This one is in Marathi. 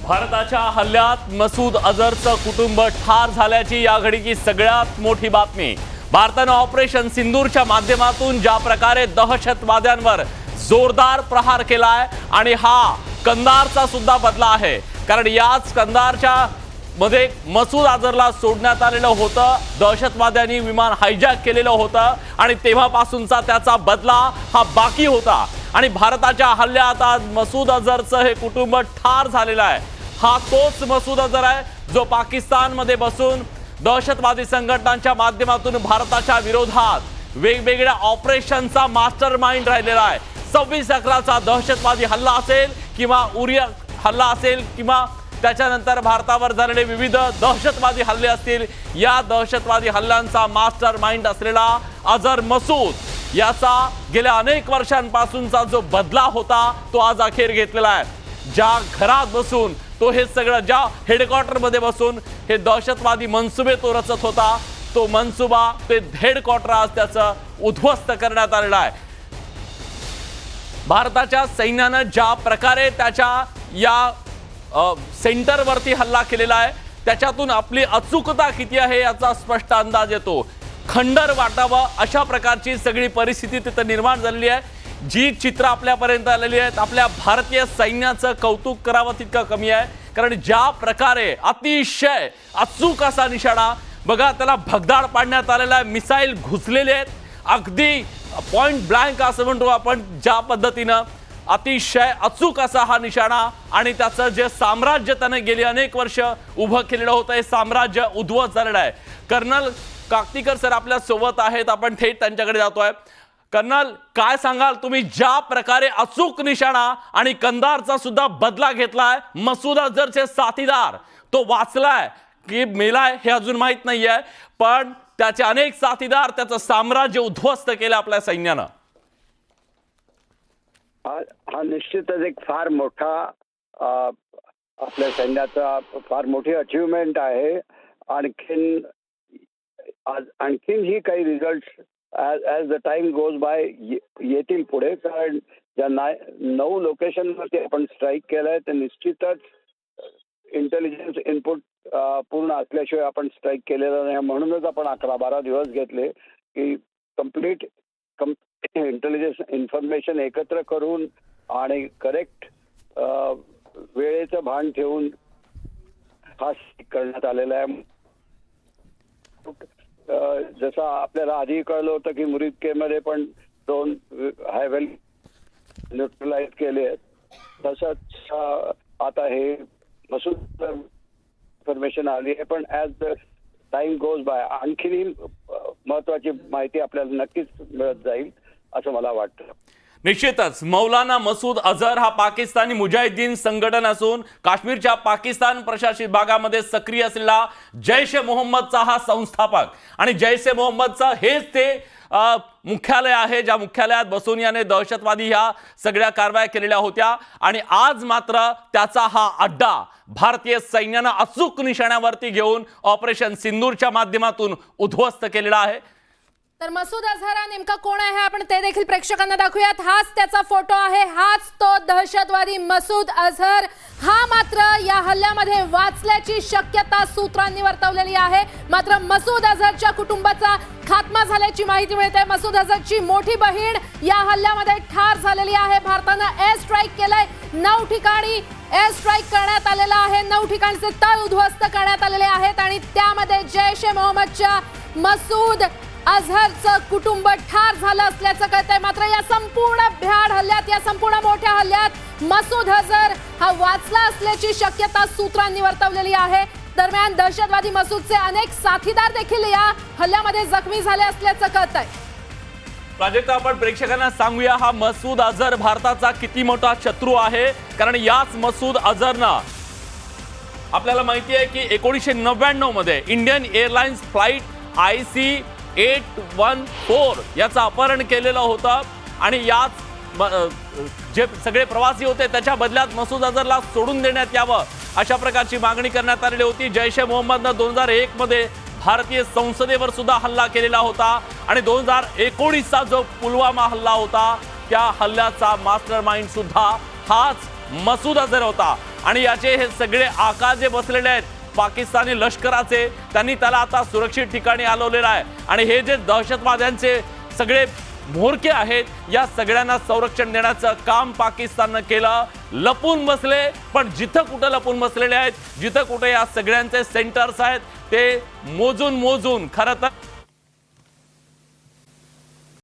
भारताच्या हल्ल्यात मसूद अझरचं कुटुंब ठार झाल्याची या घडीची सगळ्यात मोठी बातमी। भारतानं ऑपरेशन सिंदूरच्या माध्यमातून ज्या प्रकारे दहशतवाद्यांवर जोरदार प्रहार केलाय आणि हा कंदारचा सुद्धा बदला आहे, कारण याच कंदारच्या मध्ये मसूद अझरला सोडण्यात आलेलं होतं। दहशतवाद्यांनी विमान हायजॅक केलेलं होतं आणि तेव्हापासूनचा त्याचा बदला हा बाकी होता आणि भारताच्या हल्ल्यात आज मसूद अझरचं हे कुटुंब ठार झालेलं आहे। हा तोच मसूद अझर आहे जो पाकिस्तानमध्ये बसून दहशतवादी संघटनांच्या माध्यमातून भारताच्या विरोधात वेगवेगळ्या ऑपरेशनचा मास्टरमाइंड राहिलेला आहे। 26/11चा दहशतवादी हल्ला असेल किंवा उरी हल्ला असेल किंवा त्याच्यानंतर भारतावर झालेले विविध दहशतवादी हल्ले असतील, या दहशतवादी हल्ल्यांचा मास्टरमाइंड असलेला अझर मसूद याचा गेल्या अनेक वर्षांपासूनचा जो बदला होता तो आज अखेर घेतलेला आहे। ज्या घरात बसून तो हे सगळं, ज्या हेडक्वार्टर मध्ये बसून हे दहशतवादी मनसुबे तो रचत होता, तो मनसुबा ते हेडक्वार्टर आज त्याचं उद्ध्वस्त करण्यात आलेला आहे। भारताच्या सैन्यानं ज्या प्रकारे त्याच्या या सेंटरवरती हल्ला केलेला आहे त्याच्यातून आपली अचूकता किती आहे याचा स्पष्ट अंदाज येतो। खंडर वाटावं अशा प्रकारची सगळी परिस्थिती तिथे निर्माण झालेली आहे। जी चित्र आपल्यापर्यंत आलेली आहेत, आपल्या भारतीय सैन्याचं कौतुक करावं तितकं कमी आहे, कारण ज्या प्रकारे अतिशय अचूक असा निशाणा बघा, त्याला भगदाड पाडण्यात आलेला आहे। मिसाईल घुसलेले आहेत, अगदी पॉइंट ब्लँक असं म्हणतो आपण, ज्या पद्धतीनं अतिशय अचूक असा हा निशाणा आणि त्याचं जे साम्राज्य त्याने गेली अनेक वर्ष उभं केलेलं होतं हे साम्राज्य उद्ध्वस्त झालेलं आहे। कर्नल काकतीकर सर आपल्या सोबत आहेत, आपण थेट त्यांच्याकडे जातोय। कर्नल, काय सांगाल तुम्ही, ज्या प्रकारे अचूक निशाणा आणि कंदारचा सुद्धा बदला घेतलाय, मसूद अझरचे साथीदार तो वाचलाय की मेलाय हे अजून माहित नाहीये, पण त्याचे अनेक साथीदार, त्याचं साम्राज्य उद्ध्वस्त केलं आपल्या सैन्यानं। हा निश्चितच एक फार मोठा आपल्या सैन्याचा फार मोठी अचीवमेंट आहे। आणखीन ही काही result as the time goes bye येतील पुढे, कारण ज्या 9 लोकेशनवरती आपण स्ट्राईक केलंय ते निश्चितच इंटेलिजन्स इनपुट पूर्ण असल्याशिवाय आपण स्ट्राईक केलेलं नाही। म्हणूनच आपण 11-12 दिवस घेतले की कम्प्लीट इंटेलिजन्स इन्फॉर्मेशन एकत्र करून आणि करेक्ट वेळेचं भान ठेवून हा करण्यात आलेला आहे। जसं आपल्याला आधी कळलं होतं की मुरिदके मध्ये पण 2 हायवेल न्यूट्रलाइज केले, तसंच आता हे मसूद इन्फॉर्मेशन आली आहे। पण as the time goes by आणखीनही महत्वाची माहिती आपल्याला नक्कीच मिळत जाईल असं मला वाटतं। निश्चितच मौलाना मसूद अझर हा पाकिस्तानी मुजाहिदीन संघटन असून काश्मीरच्या पाकिस्तान प्रशासित भागामध्ये सक्रिय असलेला जैश ए मोहम्मदचा हा संस्थापक आणि जैश ए मोहम्मदचं हेच ते मुख्यालय आहे, ज्या मुख्यालयात बसून याने दहशतवादी ह्या सगळ्या कारवाया केलेल्या होत्या आणि आज मात्र त्याचा हा अड्डा भारतीय सैन्यानं अचूक निशाण्यावरती घेऊन ऑपरेशन सिंदूरच्या माध्यमातून उद्ध्वस्त केलेला आहे। तर मसूद अझर हा नेमका कोण आहे आपण ते देखील प्रेक्षकांना दाखवूयात। हाच त्याचा फोटो आहे, हाच तो दहशतवादी मसूद अझर। हा मात्र या हल्ल्यामध्ये वाचल्याची शक्यता सूत्रांनी वर्तवलेली आहे, मात्र मसूद अझरच्या कुटुंबाचा खात्मा झाल्याची माहिती मिळते। मसूद अझरची मोठी बहीण या हल्ल्यामध्ये ठार झालेली आहे। भारतानं एअर स्ट्राईक केलंय, 9 ठिकाणी एअर स्ट्राईक करण्यात आलेला आहे, 9 ठिकाणचे तळ उद्ध्वस्त करण्यात आलेले आहेत आणि त्यामध्ये जैश ए मोहम्मदच्या मसूद अझरचं कुटुंब ठार झालं असल्याचं कळतंय। मात्र या संपूर्ण भ्याड हल्ल्यात, या संपूर्ण मोठ्या हल्ल्यात मसूद अझर हा वाचला असल्याची शक्यता सूत्रांनी वर्तवलेली आहे। दरम्यान दहशतवादी मसूदचे अनेक साथीदार देखील या हल्ल्यामध्ये जखमी झाले असल्याचं कळतंय। प्राजक्ता, आपण प्रेक्षकांना सांगूया हा मसूद अझर भारताचा किती मोठा शत्रू आहे, कारण याच मसूद अझरनं आपल्याला माहिती आहे की 1999 मध्ये इंडियन एअरलाइन्स फ्लाइट IC 814 याचं अपहरण केलेलं होतं आणि याच जे सगळे प्रवासी होते त्याच्या बदल्यात मसूद अझरला सोडून देण्यात यावं अशा प्रकारची मागणी करण्यात आलेली होती। जैश ए मोहम्मदनं 2001 मध्ये भारतीय संसदेवर सुद्धा हल्ला केलेला होता आणि 2019चा जो पुलवामा हल्ला होता त्या हल्ल्याचा मास्टरमाइंड सुद्धा हाच मसूद अझर होता आणि याचे हे सगळे आकार जे बसलेले आहेत पाकिस्तानी लष्कराचे, त्यांनी त्याला आता सुरक्षित ठिकाणी हलवलेलं आहे. आणि हे जे दहशतवाद्यांचे सगळे म्होरके आहेत, या सगळ्यांना संरक्षण देण्याचं काम पाकिस्ताननं केलं. लपून बसले, पण जिथं कुठं लपून बसलेले आहेत, जिथं कुठे या सगळ्यांचे सेंटर्स आहेत, ते मोजून खरं तर